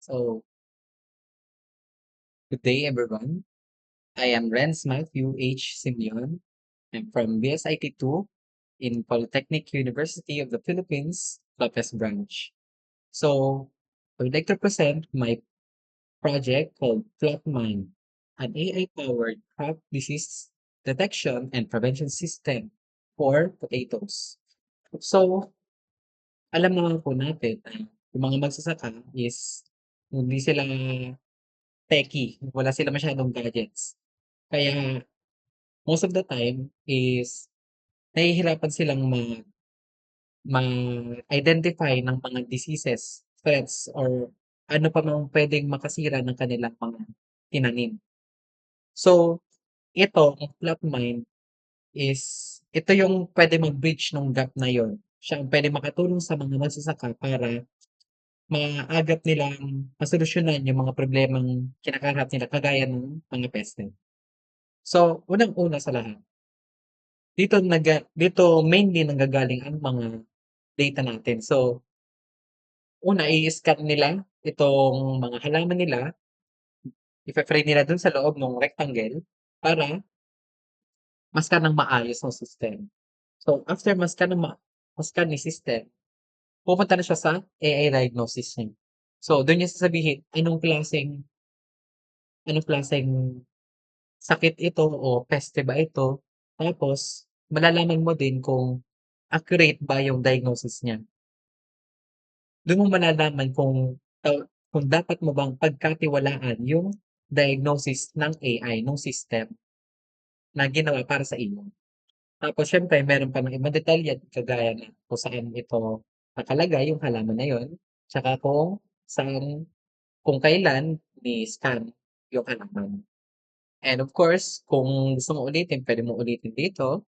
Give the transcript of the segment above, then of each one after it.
So, good day, everyone. I am Renz Matthew H. Simeon. I'm from BSIT 2 in Polytechnic University of the Philippines, Lopez Branch. So, I would like to present my project called Plotmine, an AI-powered crop disease detection and prevention system for potatoes. So, alam naman po natin na yung mga magsasaka is hindi sila techy, wala sila masyadong gadgets. Kaya most of the time is nahihirapan silang ma-identify ng mga diseases, threats, or ano pa mang puwedeng makasira ng kanilang mga tinanim. So, itong Plotmine is ito yung puwede mag-bridge nung gap na yun. Siya ang puwedeng makatulong sa mga magsasaka para maagap nilang masolusyonan yung mga problemang kinakaharap nila kagaya ng mga peste. So, unang-una sa lahat, dito mainly nanggagaling ang mga data natin. So, una i-scan nila itong mga halaman nila, ife-frame nila dun sa loob nung rectangle para ma-scan ng maayos ng system. So, after ma-scan ni system, pupunta na siya sa AI diagnosis niya. So, dun niya sasabihin anong klaseng sakit ito o peste ba ito. Tapos, malalaman mo din kung accurate ba yung diagnosis niya. Dun mo malalaman kung dapat mo bang pagkatiwalaan yung diagnosis ng AI, nung system na ginawa para sa iyo. Tapos siyempre meron pa ng ibang detalye kagaya ng kung saan ito nakalagay yung halaman na yun, tsaka kung kailan ni-scan yung halaman. And of course, kung gusto mo ulitin, pwede mo ulitin dito.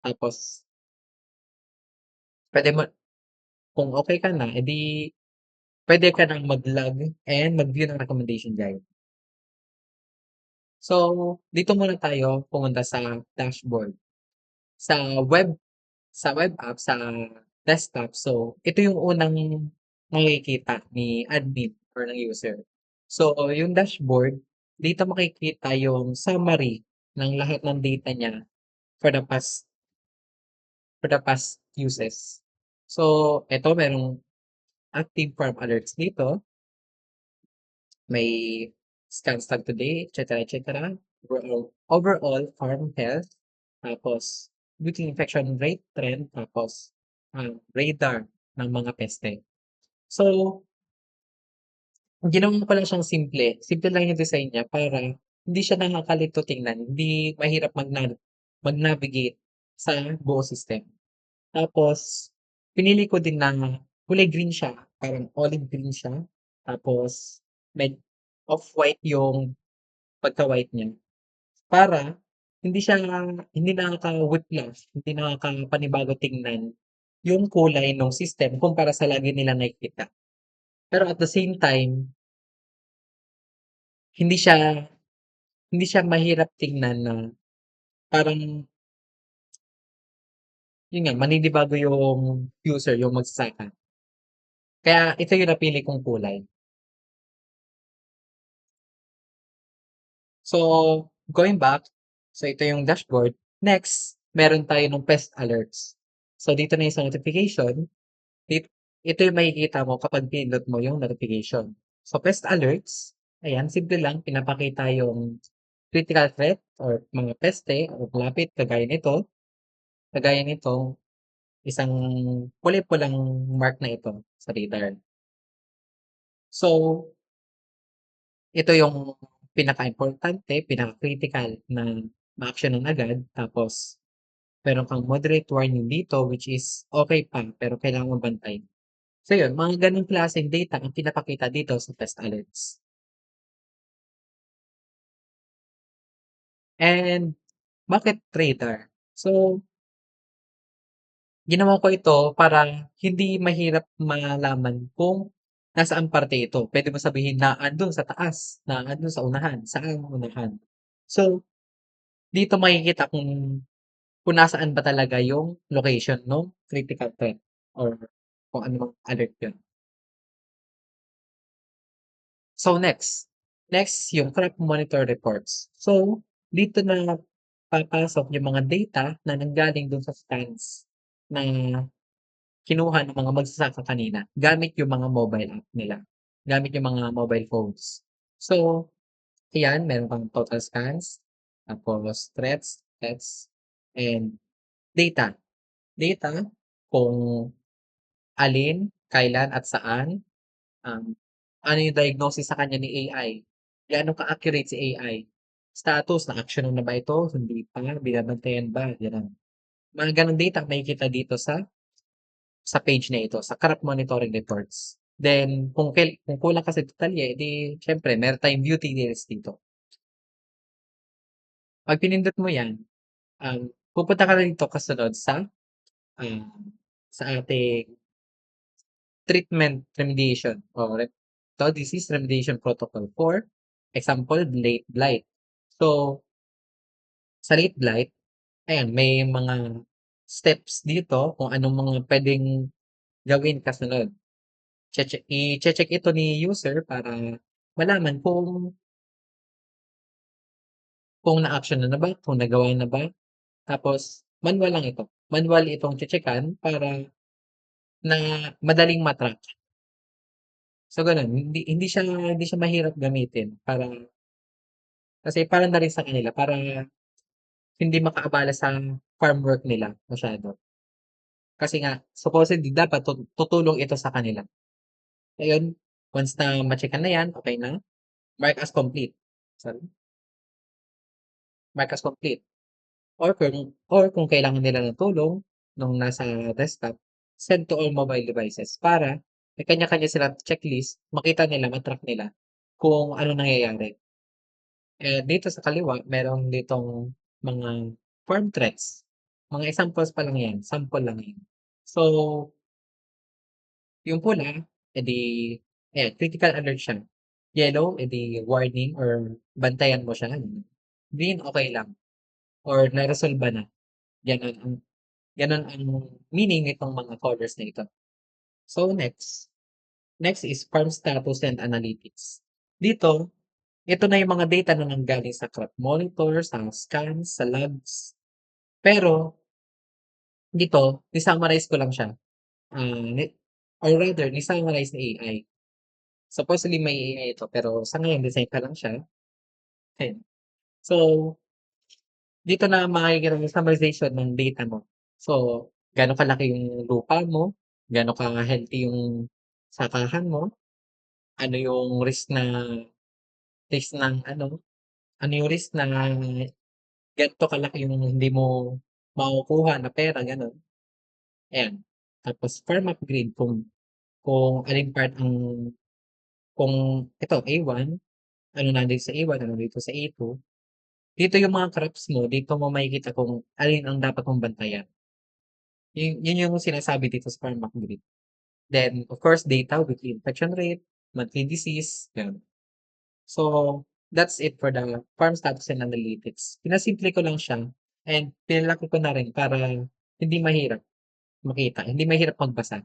Tapos pwede mo, kung okay ka na, edi pwede ka nang mag-log and mag-view ng recommendation guide. So, dito muna tayo pumunta sa dashboard. Sa web sa web app, sa desktop, so ito yung unang makikita ni admin or ng user. So, yung dashboard, dito makikita yung summary ng lahat ng data niya for the past uses. So, eto merong active farm alerts dito, may scan start today, et cetera. Overall farm health, tapos weekly infection rate trend, tapos radar ng mga peste. So, ginawa ko lang siyang simple. Simple lang yung design niya para hindi siya nakakalito tingnan, hindi mahirap mag-navigate sa buong system. Tapos, pinili ko din na kulay green siya, parang olive green siya. Tapos, med off-white yung pagka-white niya. Para hindi nakaka-whiplash, hindi nakakapanibago tingnan yung kulay nung system kumpara sa lagi nilang nakikita. Pero at the same time, hindi siya hindi siya mahirap tingnan na parang yun nga, maninibago yung user, yung magsasaka. Kaya ito yung napili kong kulay. So, going back, so ito yung dashboard. Next, meron tayo ng pest alerts. So, dito na yung sa notification. Ito yung makikita mo kapag pinindot mo yung notification. So, pest alerts, ayan, simple lang, pinapakita yung critical threat or mga peste o malapit, kagaya nito, isang kulay-pulang mark na ito sa radar. So, ito yung pinaka-importante, pinaka-critical na ma-aksiyunan agad. Tapos, meron kang moderate warning dito which is okay pa pero kailangan mong bantayan. So yun, mga ganong klaseng data ang pinapakita dito sa pest alerts. And bakit radar? So, ginawa ko ito para hindi mahirap malaman kung nasaan parte ito. Pwede mo sabihin na andun sa taas, na andun sa unahan, saan unahan. So, dito makikita kung nasaan ba talaga yung location ng critical threat or kung ano mang alert yun. So next yung crop monitor reports. So dito na papasok yung mga data na nanggaling dun sa scans na kinuha ng mga magsasaka kanina gamit yung mga mobile app nila, gamit yung mga mobile phones. So ayan, meron kang total scans, tapos threats, and data. Data kung alin, kailan at saan, um, ano yung diagnosis sa kanya ni AI, gaano ka-accurate si AI, status, na-action na ba ito, hindi pa, binabantayan ba, gano'n. Mga gano'ng data makikita dito sa page na ito, sa crop monitoring reports. Then kung kulang ka sa detalye, eh, di siyempre meron tayong view details dito. 'Pag pinindot mo 'yan, pupunta ka na dito kasunod um, sa ating treatment remediation o disease remediation protocol for example, late blight. So, sa late blight, ayan, may mga steps dito kung anong mga puwedeng gawin kasunod. I-che-check ito ni user para malaman kung na-action na ba, kung nagawa na ba. Tapos manual lang ito. Manual itong che-checkan para na madaling ma-track. So gano'n, hindi siya mahirap gamitin kasi para na rin sa kanila para hindi makaabala sa farm work nila masyado. Kasi nga supposedly dapat tutulong ito sa kanila. Ngayon, once na ma-checkan na 'yan, okey na, mark as complete. Sorry, mark as complete. Or kung kailangan nila ng tulong nung nasa desktop, send to all mobile devices para may kanya-kanya silang checklist, makita nila, ma-track nila kung ano nangyayari. Dito sa kaliwa meron ditong mga farm threats. Mga examples pa lang 'yan, sample lang 'yan. So, yung pula, ayan, critical alert siya. Yellow, warning or bantayan mo siya. Green, okey lang or naresolba na. Gano'n ang Gano'n ang meaning nitong mga colors na ito. So next is farm status and analytics. Dito, ito na yung mga data na nanggaling sa crop monitor, sa scans, sa logs. Pero dito, ni-summarize ko lang siya, ni or rather ni-summarize ni AI. Supposedly may AI ito, pero sa ngayon design pa lang siya, ayan. So, dito na makikita yung summarization ng data mo. So, gaano kalaki yung lupa mo, gaano ka-healthy yung sakahan mo, ano yung risk ng ano yung risk na gan'to kalaki yung hindi mo makukuha na pera, gano'n. Ayan. Tapos farm upgrade kung alin part kung ito A1, ano nandito sa A1, ano dito sa A2. Dito yung mga crops mo, dito mo makikita kung alin ang dapat mong bantayan. Yun yung sinasabi dito sa farm upgrade. Then, of course, data, weekly infection rate, monthly disease, yun. So, that's it for the farm status and analytics. Pinasimple ko lang siya and pinalaki ko na rin para hindi mahirap makita, hindi mahirap magbasa.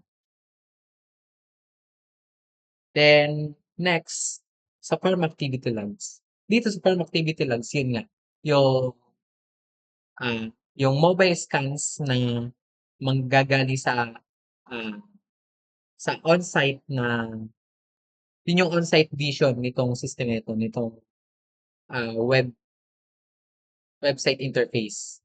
Then, next, sa farm activity logs. Dito sa farm activity logs, yun nga, yung, ah, yung mobile scans na manggagaling ah, sa on-site na yun yung on-site vision nitong system na ito, nitong, website interface.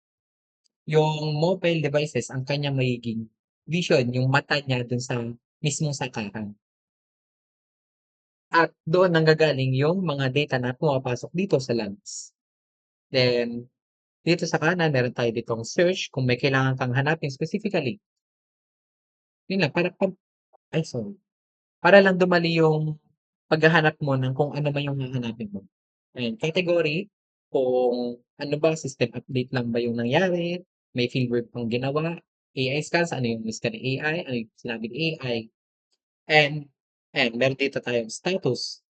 Yung mobile devices ang kanyang magiging vision, yung mata niya dun sa mismong sakahan. At doon nanggagaling yung mga data na pumapasok dito sa logs. Then, dito sa kanan meron tayo ditong search kung may kailangan kang hanapin specifically. Yun lang para ay sorry, para lang dumali yung paghahanap mo ng kung ano man yung hahanapin mo. Ayan, category, kung ano ba, system update lang ba yung nangyari, may fieldwork bang ginawa, AI scans, ano yung scan ni AI, ano yung sinabi ni AI, and ayan, meron dito tayong status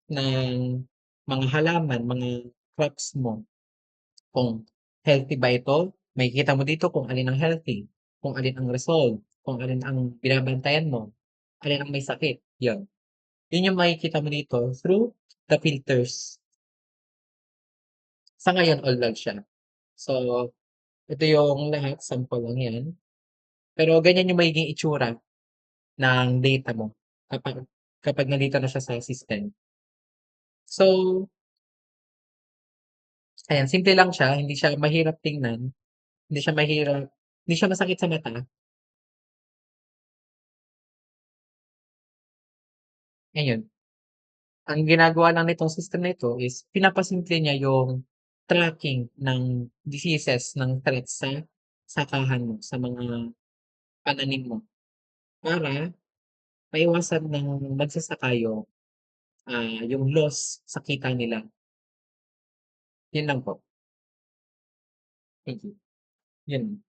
ng mga halaman, mga crops mo, kung healthy ba ito, makikita mo dito kung alin ang healthy, kung alin ang resolved, kung alin ang binabantayan mo, alin ang may sakit, yun. Yun yung makikita mo dito through the filters. Sa ngayon, all log siya. So, ito yung lahat, sample lang yan. Pero ganyan yung magiging itsura ng data mo kapag kapag nandito na siya sa system. So, ayan, simple lang siya, hindi siya mahirap tingnan, hindi siya mahirap, hindi siya masakit sa mata. Ayun, ang ginagawa lang nitong system na ito is pinapasimple niya yung tracking ng diseases, ng threats sa sakahan mo, sa mga pananim mo para maiwasan ng magsasaka yung loss sa kita nila. Yun lang po. Thank you. Yun.